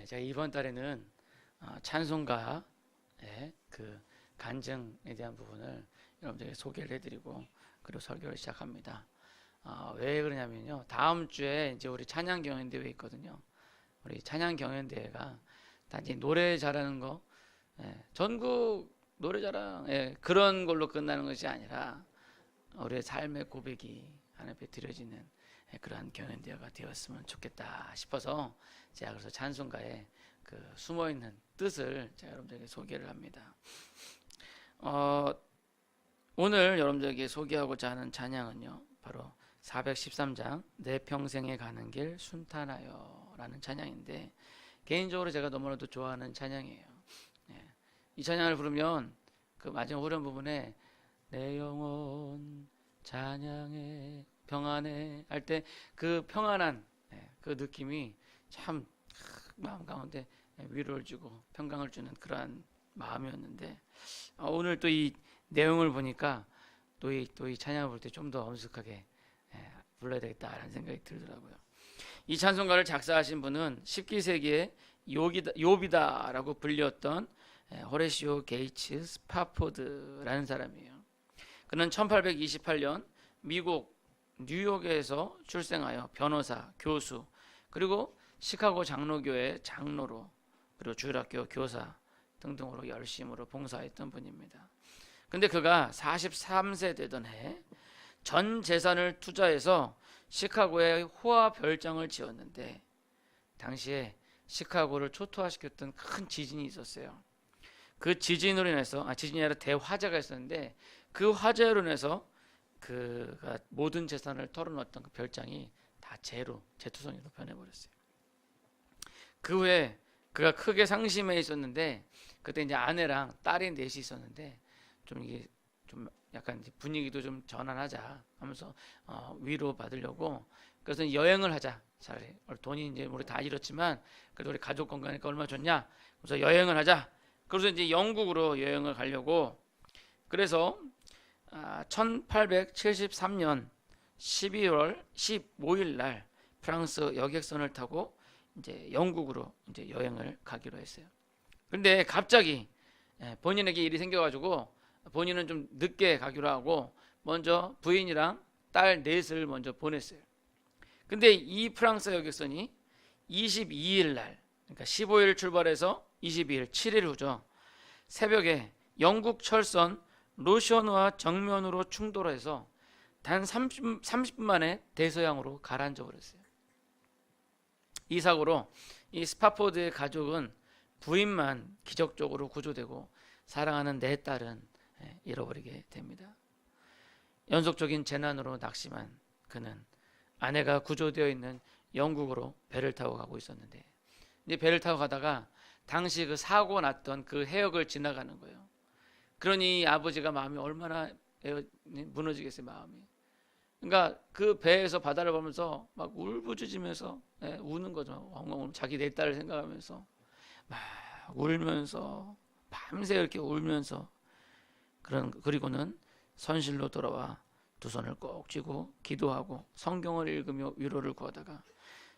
제가 이번 달에는 찬송가의 그 간증에 대한 부분을 여러분들에게 소개를 해드리고 그리고 설교를 시작합니다. 왜 그러냐면요, 다음 주에 이제 우리 찬양 경연대회 있거든요. 우리 찬양 경연대회가 단지 노래 잘하는 거, 전국 노래자랑 그런 걸로 끝나는 것이 아니라 우리의 삶의 고백이 하나님 앞에 드려지는 그러한 경연대회가 되었으면 좋겠다 싶어서 제가 그래서 찬송가에 그 숨어있는 뜻을 제가 여러분들에게 소개를 합니다. 오늘 여러분들에게 소개하고자 하는 찬양은요, 바로 413장 내 평생에 가는 길 순탄하여 라는 찬양인데, 개인적으로 제가 너무나도 좋아하는 찬양이에요. 이 찬양을 부르면 그 마지막 후렴 부분에 내 영혼 찬양해 평안해 할 때 그 평안한 그 느낌이 참 마음 가운데 위로를 주고 평강을 주는 그러한 마음이었는데, 오늘 또 이 내용을 보니까 또 이 찬양을 부를 때 좀 더 엄숙하게 불러야 되겠다라는 생각이 들더라고요. 이 찬송가를 작사하신 분은 19세기의 욥이다라고 불렸던 호레시오 게이츠 스파포드라는 사람이에요. 그는 1828년 미국 뉴욕에서 출생하여 변호사, 교수, 그리고 시카고 장로교회 장로로, 그리고 주일학교 교사 등등으로 열심으로 봉사했던 분입니다. 근데 그가 43세 되던 해 전 재산을 투자해서 시카고에 호화 별장을 지었는데, 당시에 시카고를 초토화시켰던 큰 지진이 있었어요. 그 지진으로 인해서 지진이 아니라 대화재가 있었는데, 그 화재로 인해서 그가 모든 재산을 털어놓았던 그 별장이 다 재토성으로 변해버렸어요. 그 후에 그가 크게 상심해 있었는데, 그때 이제 아내랑 딸이 넷이 있었는데 좀 이게 좀 약간 분위기도 좀 전환하자 하면서 위로 받으려고, 그래서 여행을 하자. 차라리 돈이 이제 우리 다 잃었지만 그래도 우리 가족 건강이니까 얼마 좋냐. 그래서 여행을 하자. 그래서 이제 영국으로 여행을 가려고, 그래서 1873년 12월 15일 날 프랑스 여객선을 타고 이제 영국으로 이제 여행을 가기로 했어요. 근데 갑자기 본인에게 일이 생겨가지고 본인은 좀 늦게 가기로 하고 먼저 부인이랑 딸 넷을 먼저 보냈어요. 근데 이 프랑스 여객선이 22일 날, 그러니까 15일 출발해서 22일 7일 후죠, 새벽에 영국 철선 로션와 정면으로 충돌해서 단 30분 만에 대서양으로 가라앉아 버렸어요. 이 사고로 이 스파포드의 가족은 부인만 기적적으로 구조되고 사랑하는 네 딸은 잃어버리게 됩니다. 연속적인 재난으로 낙심한 그는 아내가 구조되어 있는 영국으로 배를 타고 가고 있었는데, 이제 배를 타고 가다가 당시 그 사고 났던 그 해역을 지나가는 거예요. 그러니 아버지가 마음이 얼마나 무너지겠어요, 마음이. 그러니까 그 배에서 바다를 보면서 막 울부짖으면서 우는 거죠. 엉엉 자기 네 딸을 생각하면서 막 울면서 밤새 이렇게 울면서, 그리고는 선실로 돌아와 두 손을 꼭 쥐고 기도하고 성경을 읽으며 위로를 구하다가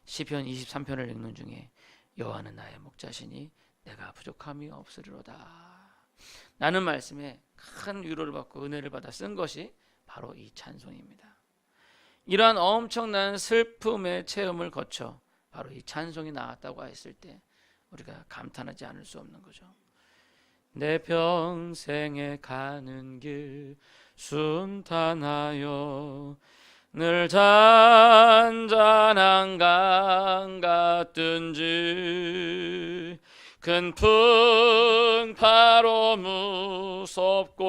시편 23편을 읽는 중에 여호와는 나의 목자시니 내가 부족함이 없으리로다 라는 말씀에 큰 위로를 받고 은혜를 받아 쓴 것이 바로 이 찬송입니다. 이러한 엄청난 슬픔의 체험을 거쳐 바로 이 찬송이 나왔다고 했을 때 우리가 감탄하지 않을 수 없는 거죠. 내 평생에 가는 길 순탄하여 늘 잔잔한 강 같든지 큰 풍파로 무섭고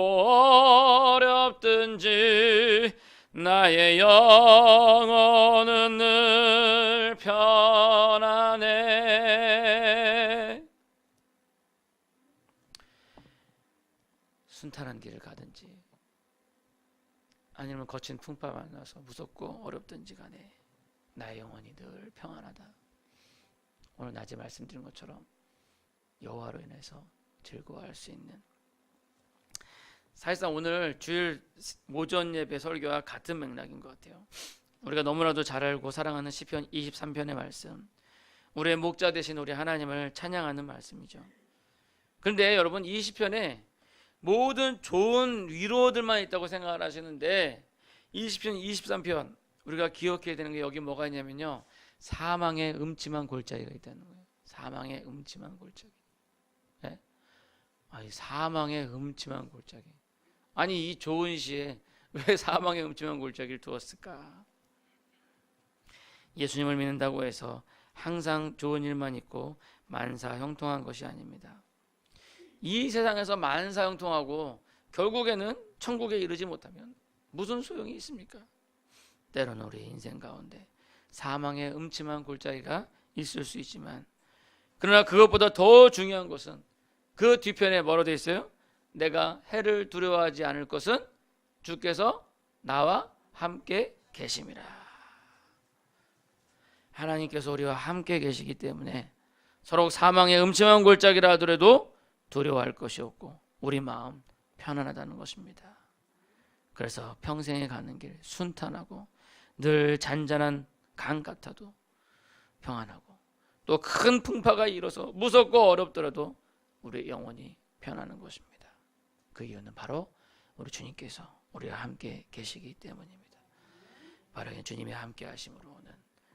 어렵든지 나의 영혼은 늘 편안해. 순탄한 길을 가든지 아니면 거친 풍파 만나서 무섭고 어렵든지 간에 나의 영혼이 늘 평안하다. 오늘 낮에 말씀드린 것처럼 여호와로 인해서 즐거워할 수 있는, 사실상 오늘 주일 오전 예배 설교와 같은 맥락인 것 같아요. 우리가 너무나도 잘 알고 사랑하는 시편 23편의 말씀, 우리의 목자 되신 우리 하나님을 찬양하는 말씀이죠. 그런데 여러분, 이 시편에 모든 좋은 위로들만 있다고 생각을 하시는데, 이 시편 23편 우리가 기억해야 되는 게 여기 뭐가 있냐면요, 사망의 음침한 골짜기가 있다는 거예요. 사망의 음침한 골짜기. 네? 아니, 사망의 음침한 골짜기. 아니, 이 좋은 시에 왜 사망의 음침한 골짜기를 두었을까? 예수님을 믿는다고 해서 항상 좋은 일만 있고 만사형통한 것이 아닙니다. 이 세상에서 만사형통하고 결국에는 천국에 이르지 못하면 무슨 소용이 있습니까? 때로는 우리 인생 가운데 사망의 음침한 골짜기가 있을 수 있지만, 그러나 그것보다 더 중요한 것은 그 뒤편에 뭐로 되어 있어요? 내가 해를 두려워하지 않을 것은 주께서 나와 함께 계심이라. 하나님께서 우리와 함께 계시기 때문에 서로 사망의 음침한 골짜기라 하더라도 두려워할 것이 없고 우리 마음 편안하다는 것입니다. 그래서 평생에 가는 길 순탄하고 늘 잔잔한 강 같아도 평안하고, 또 큰 풍파가 일어서 무섭고 어렵더라도 우리 영혼이 편안한 것입니다. 그 이유는 바로 우리 주님께서 우리와 함께 계시기 때문입니다. 바로 주님이 함께 하심으로 오는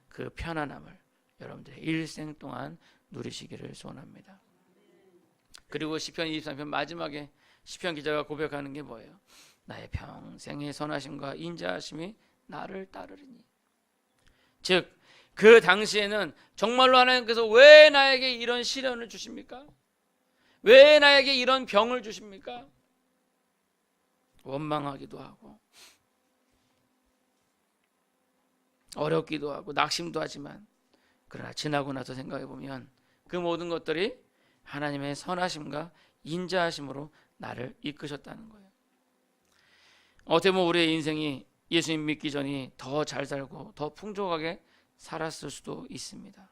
그 편안함을 여러분들의 일생 동안 누리시기를 소원합니다. 그리고 시편 23편 마지막에 시편 기자가 고백하는 게 뭐예요? 나의 평생의 선하심과 인자하심이 나를 따르리니. 즉, 그 당시에는 정말로 하나님께서 왜 나에게 이런 시련을 주십니까? 왜 나에게 이런 병을 주십니까? 원망하기도 하고 어렵기도 하고 낙심도 하지만, 그러나 지나고 나서 생각해 보면 그 모든 것들이 하나님의 선하심과 인자하심으로 나를 이끄셨다는 거예요. 어떻게 보면 우리의 인생이 예수님 믿기 전이 더 잘 살고 더 풍족하게 살았을 수도 있습니다.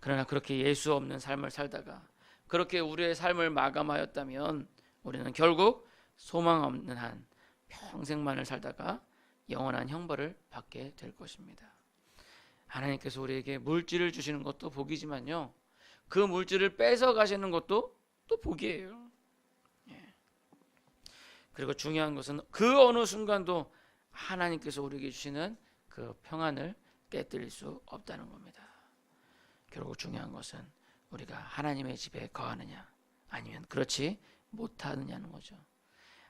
그러나 그렇게 예수 없는 삶을 살다가 그렇게 우리의 삶을 마감하였다면 우리는 결국 소망 없는 한 평생만을 살다가 영원한 형벌을 받게 될 것입니다. 하나님께서 우리에게 물질을 주시는 것도 복이지만요, 그 물질을 뺏어 가시는 것도 또 복이에요. 그리고 중요한 것은 그 어느 순간도 하나님께서 우리에게 주시는 그 평안을 깨뜨릴 수 없다는 겁니다. 결국 중요한 것은 우리가 하나님의 집에 거하느냐 아니면 그렇지 못하느냐는 거죠.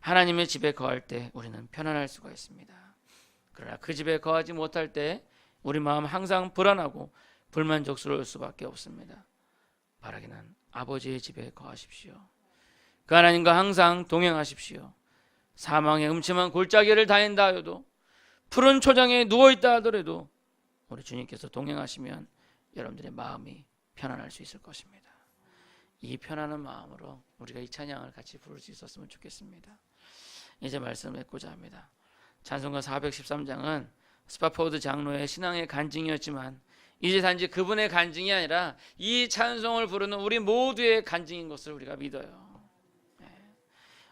하나님의 집에 거할 때 우리는 편안할 수가 있습니다. 그러나 그 집에 거하지 못할 때 우리 마음 항상 불안하고 불만족스러울 수밖에 없습니다. 바라기는 아버지의 집에 거하십시오. 그 하나님과 항상 동행하십시오. 사망의 음침한 골짜기를 다닌다 하여도, 푸른 초장에 누워있다 하더라도 우리 주님께서 동행하시면 여러분들의 마음이 편안할 수 있을 것입니다. 이 편안한 마음으로 우리가 이 찬양을 같이 부를 수 있었으면 좋겠습니다. 이제 말씀을 맺고자 합니다. 찬송가 413장은 스파포드 장로의 신앙의 간증이었지만 이제 단지 그분의 간증이 아니라 이 찬송을 부르는 우리 모두의 간증인 것을 우리가 믿어요.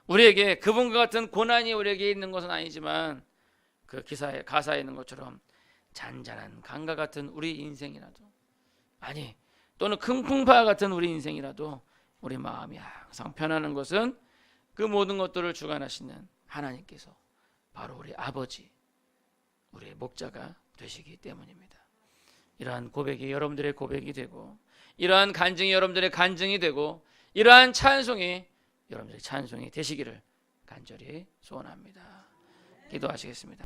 우리에게 그분과 같은 고난이 우리에게 있는 것은 아니지만 그 기사에 가사에 있는 것처럼 잔잔한 강과 같은 우리 인생이라도, 아니 또는 큰 풍파 같은 우리 인생이라도 우리 마음이 항상 편안한 것은 그 모든 것들을 주관하시는 하나님께서 바로 우리 아버지, 우리의 목자가 되시기 때문입니다. 이러한 고백이 여러분들의 고백이 되고, 이러한 간증이 여러분들의 간증이 되고, 이러한 찬송이 여러분들의 찬송이 되시기를 간절히 소원합니다. 기도하시겠습니다.